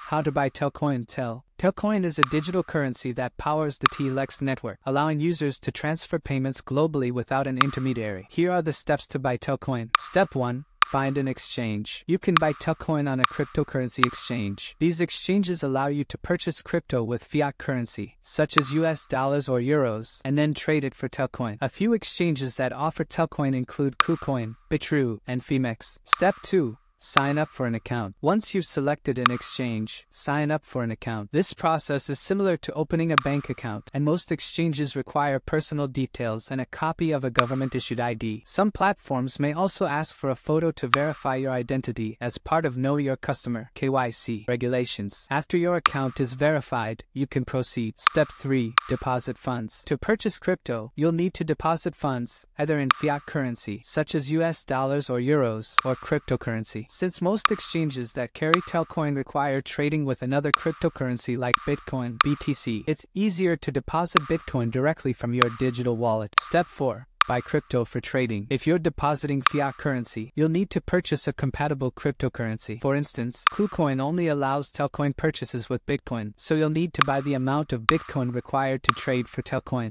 How to buy Telcoin. TEL. Telcoin is a digital currency that powers the TEL network, allowing users to transfer payments globally without an intermediary. Here are the steps to buy Telcoin. Step 1. Find an exchange. You can buy Telcoin on a cryptocurrency exchange. These exchanges allow you to purchase crypto with fiat currency, such as US dollars or euros, and then trade it for Telcoin. A few exchanges that offer Telcoin include KuCoin, Bitrue, and Phemex. Step 2. Sign up for an account. Once you've selected an exchange, sign up for an account. This process is similar to opening a bank account, and most exchanges require personal details and a copy of a government-issued ID. Some platforms may also ask for a photo to verify your identity as part of Know Your Customer (KYC) regulations. After your account is verified, you can proceed. Step 3. Deposit funds. To purchase crypto, you'll need to deposit funds, either in fiat currency, such as US dollars or euros, or cryptocurrency. Since most exchanges that carry Telcoin require trading with another cryptocurrency like Bitcoin (BTC), it's easier to deposit Bitcoin directly from your digital wallet. Step 4. Buy crypto for trading. If you're depositing fiat currency, you'll need to purchase a compatible cryptocurrency. For instance, KuCoin only allows Telcoin purchases with Bitcoin, so you'll need to buy the amount of Bitcoin required to trade for Telcoin.